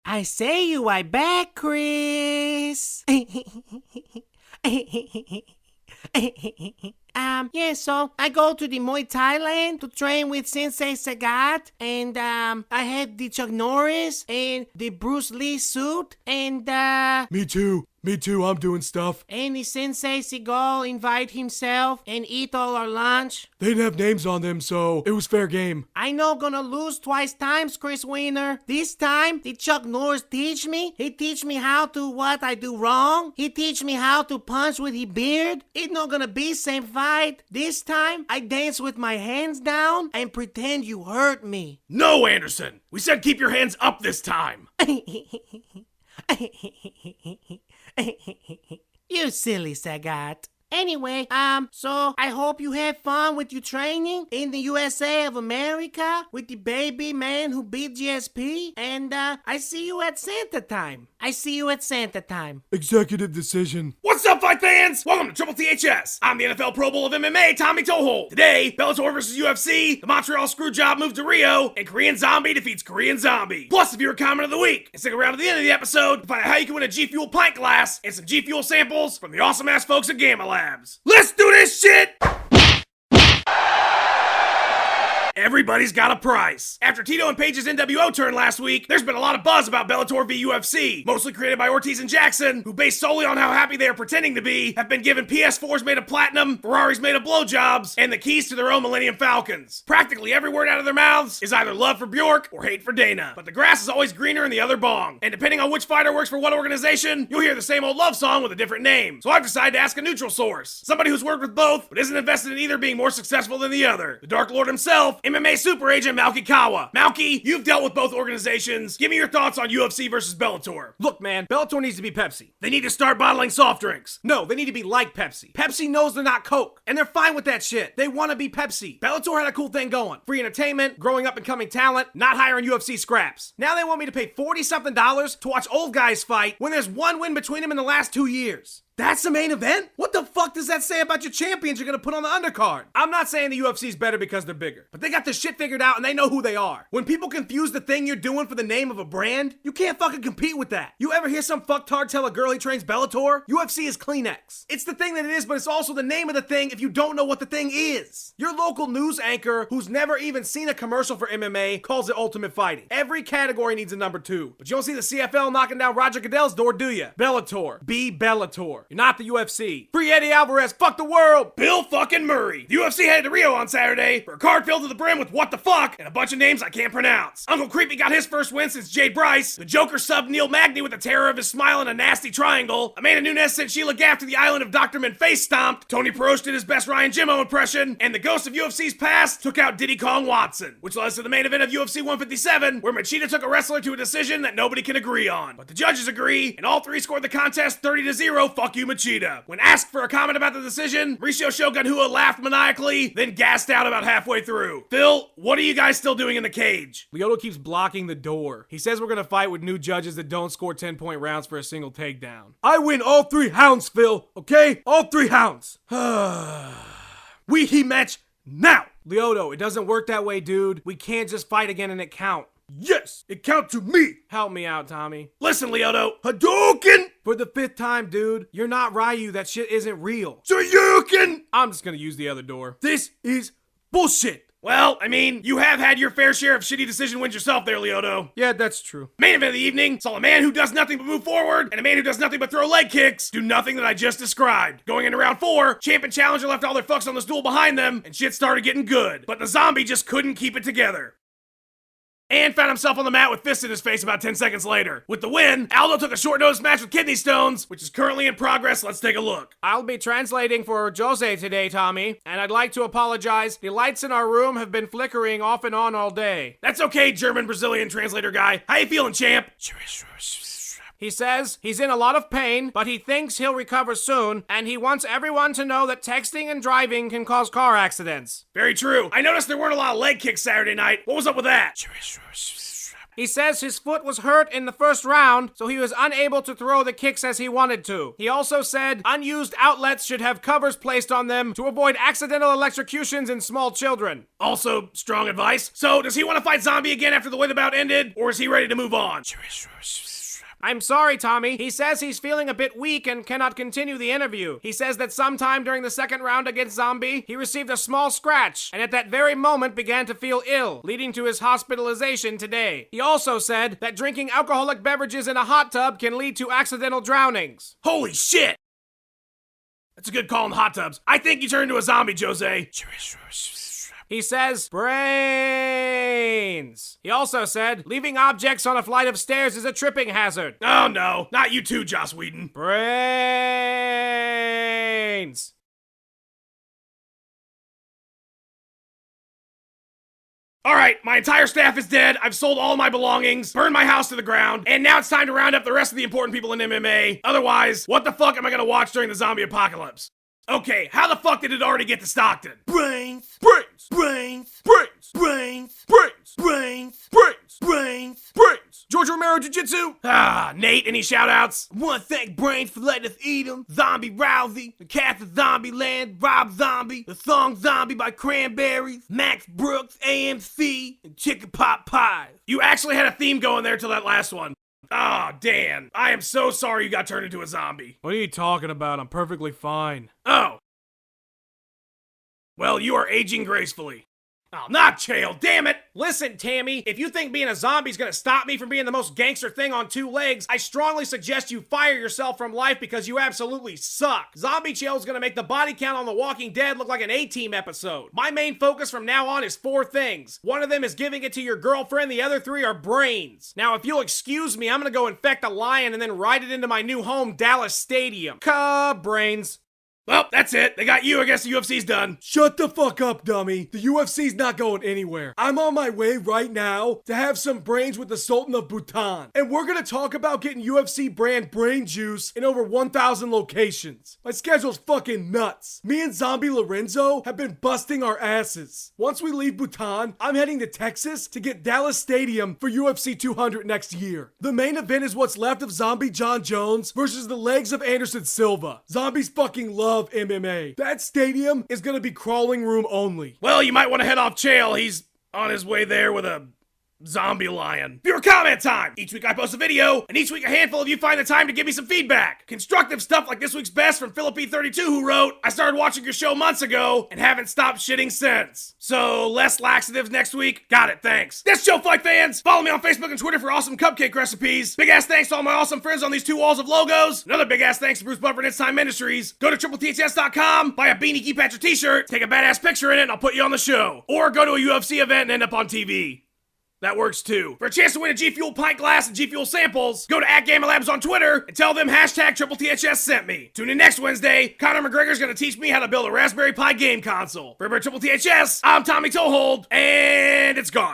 I say you I back, Chris. Yeah, so I go to the Thailand to train with Sensei Sagat, and I have the Chuck Norris and the Bruce Lee suit, and Me too, I'm doing stuff. and the Sensei Seagull invite himself and eat all our lunch. They didn't have names on them, so it was fair game. I know gonna lose twice times, Chris Wiener. This time, did Chuck Norris teach me? He teach me how to what I do wrong. He teach me how to punch with his beard. It's not gonna be same fight. This time, I dance with my hands down and pretend you hurt me. No, Anderson! We said keep your hands up this time! You silly Sagat. Anyway, so I hope you have fun with your training in the USA of America with the baby man who beat GSP, and I see you at Santa time. Executive decision. What's up, fight fans? Welcome to TTTHS. I'm the NFL Pro Bowl of MMA, Tommy Toehold. Today, Bellator versus UFC, the Montreal Screwjob moves to Rio, and Korean Zombie defeats Korean Zombie. Plus, if you're a comment of the week, and stick around to the end of the episode to find out how you can win a G Fuel pint glass and some G Fuel samples from the awesome ass folks at Gamma Labs. Let's do this shit! Everybody's got a price. After Tito and Paige's NWO turn last week, there's been a lot of buzz about Bellator v UFC, mostly created by Ortiz and Jackson, who based solely on how happy they are pretending to be, have been given PS4s made of platinum, Ferraris made of blowjobs, and the keys to their own Millennium Falcons. Practically every word out of their mouths is either love for Bjork or hate for Dana. But the grass is always greener in the other bong. And depending on which fighter works for what organization, you'll hear the same old love song with a different name. So I've decided to ask a neutral source. Somebody who's worked with both, but isn't invested in either being more successful than the other. The Dark Lord himself, MMA super agent Malki Kawa. Malki, you've dealt with both organizations. Give me your thoughts on UFC versus Bellator. Look, man, Bellator needs to be Pepsi. They need to start bottling soft drinks. No, they need to be like Pepsi. Pepsi knows they're not Coke, and they're fine with that shit. They want to be Pepsi. Bellator had a cool thing going. Free entertainment, growing up and coming talent, not hiring UFC scraps. Now they want me to pay $40-something to watch old guys fight when there's one win between them in the last 2 years. That's the main event? What the fuck does that say about your champions you're gonna put on the undercard? I'm not saying the UFC's better because they're bigger, but they got this shit figured out and they know who they are. When people confuse the thing you're doing for the name of a brand, you can't fucking compete with that. You ever hear some fucktard tell a girl he trains Bellator? UFC is Kleenex. It's the thing that it is, but it's also the name of the thing if you don't know what the thing is. Your local news anchor who's never even seen a commercial for MMA calls it Ultimate Fighting. Every category needs a number 2, but you don't see the CFL knocking down Roger Goodell's door, do you? Bellator. Be Bellator. You're not the UFC. Free Eddie Alvarez, fuck the world! Bill fucking Murray. The UFC headed to Rio on Saturday for a card filled to the brim with what the fuck and a bunch of names I can't pronounce. Uncle Creepy got his first win since Jade Bryce. The Joker subbed Neil Magny with the terror of his smile and a nasty triangle. Amanda Nunes sent Sheila Gaff to the island of Dr. Men face stomped. Tony Perosh did his best Ryan Jimmo impression. And the ghost of UFC's past took out Diddy Kong Watson. Which led us to the main event of UFC 157, where Machida took a wrestler to a decision that nobody can agree on. But the judges agree, and all three scored the contest 30-0. Fuck you, Machida. When asked for a comment about the decision, Mauricio Shogun Hua laughed maniacally, then gassed out about halfway through. Phil, what are you guys still doing in the cage? Lyoto keeps blocking the door. He says we're gonna fight with new judges that don't score 10-point rounds for a single takedown. I win all 3 hounds, Phil, okay? All 3 hounds. We he match now. Lyoto, it doesn't work that way, dude. We can't just fight again and it count. Yes, it counts to me. Help me out, Tommy. Listen, Lyoto. Hadouken! For the 5th time, dude. You're not Ryu. That shit isn't real. Shoryuken! I'm just gonna use the other door. This is bullshit. Well, I mean, you have had your fair share of shitty decision wins yourself there, Lyoto. Yeah, that's true. Main event of the evening saw a man who does nothing but move forward and a man who does nothing but throw leg kicks do nothing that I just described. Going into round 4, champ and challenger left all their fucks on the stool behind them and shit started getting good. But the zombie just couldn't keep it together. And found himself on the mat with fists in his face about 10 seconds later. With the win, Aldo took a short notice match with kidney stones, which is currently in progress. Let's take a look. I'll be translating for Jose today, Tommy, and I'd like to apologize. The lights in our room have been flickering off and on all day. That's okay, German-Brazilian translator guy. How you feeling, champ? He says he's in a lot of pain, but he thinks he'll recover soon, and he wants everyone to know that texting and driving can cause car accidents. Very true. I noticed there weren't a lot of leg kicks Saturday night. What was up with that? He says his foot was hurt in the first round, so he was unable to throw the kicks as he wanted to. He also said unused outlets should have covers placed on them to avoid accidental electrocutions in small children. Also, strong advice. So, does he want to fight Zombie again after the way the bout ended, or is he ready to move on? I'm sorry, Tommy. He says he's feeling a bit weak and cannot continue the interview. He says that sometime during the second round against Zombie, he received a small scratch, and at that very moment began to feel ill, leading to his hospitalization today. He also said that drinking alcoholic beverages in a hot tub can lead to accidental drownings. Holy shit! That's a good call in the hot tubs. I think you turned into a zombie, Jose. He says, brains. He also said, leaving objects on a flight of stairs is a tripping hazard. Oh no, not you too, Joss Whedon. Brains. Alright, my entire staff is dead, I've sold all my belongings, burned my house to the ground, and now it's time to round up the rest of the important people in MMA. Otherwise, what the fuck am I gonna watch during the zombie apocalypse? Okay, how the fuck did it already get to Stockton? Brains, Brains! brains, Brains! brains, Brains! brains, Brains! brains. Brains! George Romero Jiu-Jitsu? Ah, Nate, any shout-outs? Want to thank Brains for letting us eat him. Zombie Rousey, the Cast of Zombie Land, Rob Zombie, the song Zombie by Cranberries, Max Brooks, AMC, and Chicken Pot Pies. You actually had a theme going there till that last one. Ah, Dan, I am so sorry you got turned into a zombie. What are you talking about? I'm perfectly fine. Oh. Well, you are aging gracefully. Oh, not Chael, damn it! Listen, Tammy, if you think being a zombie is gonna stop me from being the most gangster thing on two legs, I strongly suggest you fire yourself from life because you absolutely suck. Zombie Chael is gonna make the body count on The Walking Dead look like an A-Team episode. My main focus from now on is 4 things. One of them is giving it to your girlfriend, the other 3 are brains. Now, if you'll excuse me, I'm gonna go infect a lion and then ride it into my new home, Dallas Stadium. Brains. Well, that's it. They got you. I guess the UFC's done. Shut the fuck up, dummy. The UFC's not going anywhere. I'm on my way right now to have some brains with the Sultan of Bhutan. And we're gonna talk about getting UFC brand brain juice in over 1,000 locations. My schedule's fucking nuts. Me and Zombie Lorenzo have been busting our asses. Once we leave Bhutan, I'm heading to Texas to get Dallas Stadium for UFC 200 next year. The main event is what's left of Zombie John Jones versus the legs of Anderson Silva. Zombies fucking love MMA. That stadium is gonna be crawling room only. Well, you might want to head off Chael. He's on his way there with a zombie lion. Viewer comment time! Each week I post a video, and each week a handful of you find the time to give me some feedback. Constructive stuff like this week's best from Philippi32 who wrote, I started watching your show months ago and haven't stopped shitting since. So, less laxatives next week? Got it, thanks. That's Show Fight fans! Follow me on Facebook and Twitter for awesome cupcake recipes. Big ass thanks to all my awesome friends on these 2 walls of logos. Another big ass thanks to Bruce Buffer and It's Time Ministries. Go to TTTHS.com, buy a Beanie Keep Patcher t-shirt, take a badass picture in it, and I'll put you on the show. Or go to a UFC event and end up on TV. That works too. For a chance to win a G Fuel pint glass and G Fuel samples, go to @GamerLabs on Twitter and tell them #TTTHS sent me. Tune in next Wednesday. Conor McGregor's gonna teach me how to build a Raspberry Pi game console. For TTTHS, I'm Tommy Toehold, and it's gone.